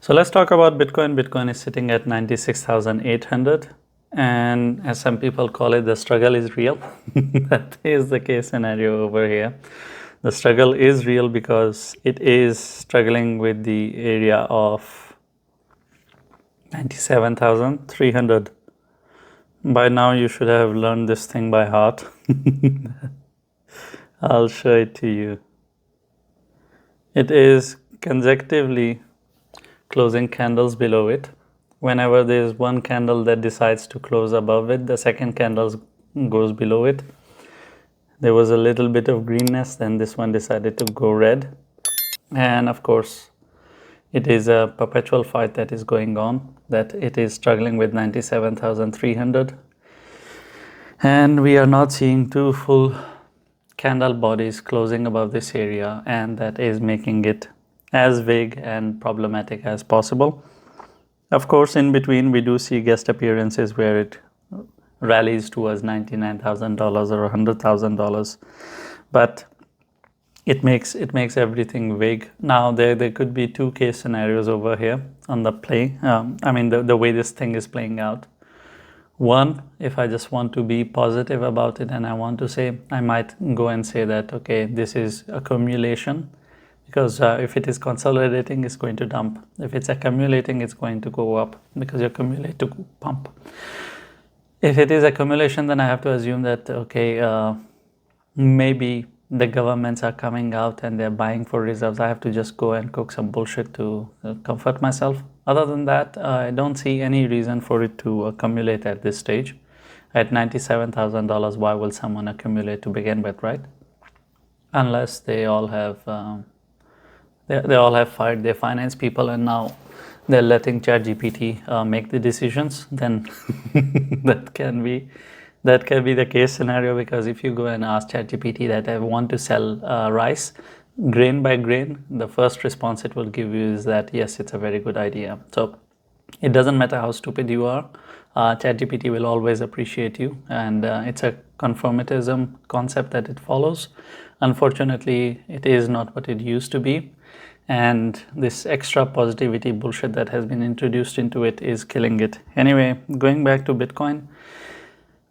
So let's talk about Bitcoin. Bitcoin is sitting at 96,800. And as some people call it, the struggle is real. That is the case scenario over here. The struggle is real because it is struggling with the area of 97,300. By now, you should have learned this thing by heart. I'll show it to you. It is consecutively closing candles below it. Whenever there is one candle that decides to close above it, the second candle goes below it. There was a little bit of greenness, then this one decided to go red. And of course, it is a perpetual fight that is going on, that it is struggling with 97,300. And we are not seeing two full candle bodies closing above this area, and that is making it as vague and problematic as possible. Of course, in between, we do see guest appearances where it rallies towards $99,000 or $100,000, but it makes everything vague. Now, there could be two case scenarios over here on the play. The way this thing is playing out. One, if I just want to be positive about it and I want to say, I might go and say that, okay, this is accumulation. Because if it is consolidating, it's going to dump. If it's accumulating, it's going to go up because you accumulate to pump. If it is accumulation, then I have to assume that, okay, maybe the governments are coming out and they're buying for reserves. I have to just go and cook some bullshit to comfort myself. Other than that, I don't see any reason for it to accumulate at this stage. At $97,000, why will someone accumulate to begin with, right? Unless they all have... They all have fired their finance people and now they're letting ChatGPT make the decisions. Then that can be the case scenario, because if you go and ask ChatGPT that I want to sell rice grain by grain, the first response it will give you is that yes, it's a very good idea. So it doesn't matter how stupid you are, ChatGPT will always appreciate you, and it's a conformism concept that it follows. Unfortunately, it is not what it used to be, and this extra positivity bullshit that has been introduced into it is killing it. Anyway, going back to Bitcoin,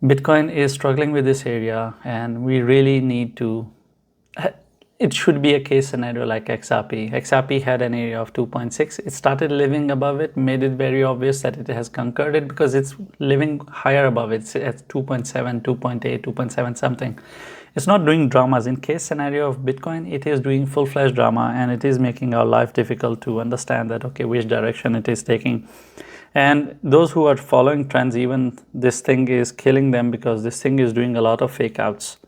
Bitcoin is struggling with this area, and we really need to... It should be a case scenario like XRP. XRP had an area of 2.6. It started living above it, made it very obvious that it has conquered it because it's living higher above it. It's at 2.7, 2.8, 2.7 something. It's not doing dramas. In case scenario of Bitcoin, it is doing full-fledged drama, and it is making our life difficult to understand that, okay, which direction it is taking. And those who are following trends, even this thing is killing them because this thing is doing a lot of fake outs.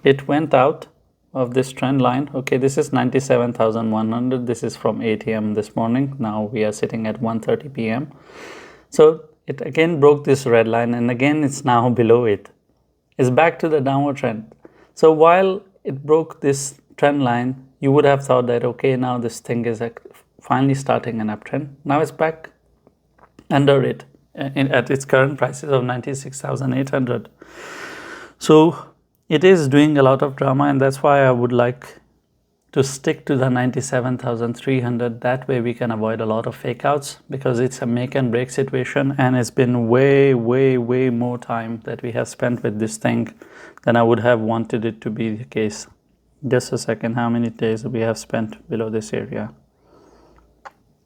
It went out of this trend line. Okay, this is 97,100. This is from 8 a.m. this morning. Now we are sitting at 1:30 p.m. So it again broke this red line, and again it's now below it. It's back to the downward trend. So while it broke this trend line, you would have thought that, okay, now this thing is finally starting an uptrend. Now it's back under it at its current prices of 96,800. So it is doing a lot of drama, and that's why I would like to stick to the 97,300. That way we can avoid a lot of fake outs, because it's a make and break situation, and it's been way more time that we have spent with this thing than I would have wanted it to be the case. Just a second, how many days we have spent below this area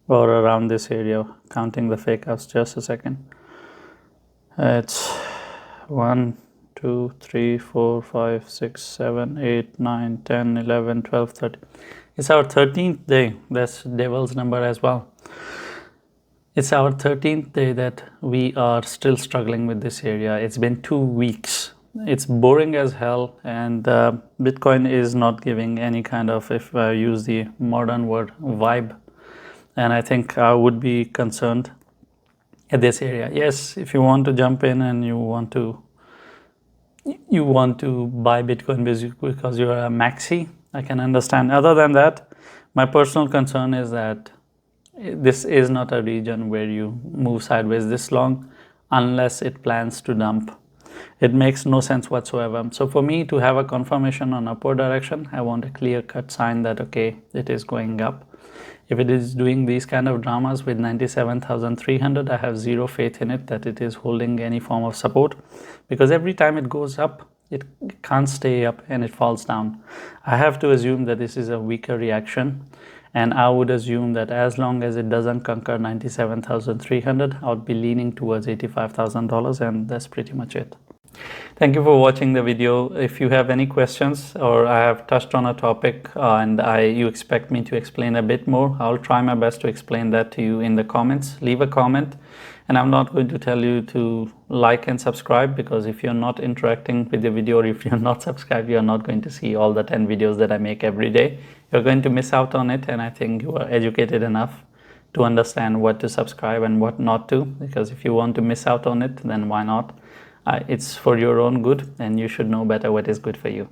or around this area, counting the fake outs. Just a second. It's 1, 2, 3, 4, 5, 6, 7, 8, 9, 10, 11, 12, 13. It's our 13th day. That's devil's number as well. It's our 13th day that we are still struggling with this area. It's been 2 weeks. It's boring as hell, and Bitcoin is not giving any kind of, if I use the modern word, vibe. And I think I would be concerned at this area. Yes, if you want to jump in and you want to buy Bitcoin because you're a maxi, I can understand. Other than that, my personal concern is that this is not a region where you move sideways this long unless it plans to dump. It makes no sense whatsoever. So for me to have a confirmation on upward direction, I want a clear-cut sign that, okay, it is going up. If it is doing these kind of dramas with 97,300, I have zero faith in it that it is holding any form of support, because every time it goes up, it can't stay up and it falls down. I have to assume that this is a weaker reaction, and I would assume that as long as it doesn't conquer 97,300, I would be leaning towards $85,000, and that's pretty much it. Thank you for watching the video. If you have any questions, or I have touched on a topic and you expect me to explain a bit more, I'll try my best to explain that to you in the comments. Leave a comment, and I'm not going to tell you to like and subscribe, because if you're not interacting with the video, or if you're not subscribed, you're not going to see all the 10 videos that I make every day. You're going to miss out on it, and I think you are educated enough to understand what to subscribe and what not to, because if you want to miss out on it, then why not? It's for your own good, and you should know better what is good for you.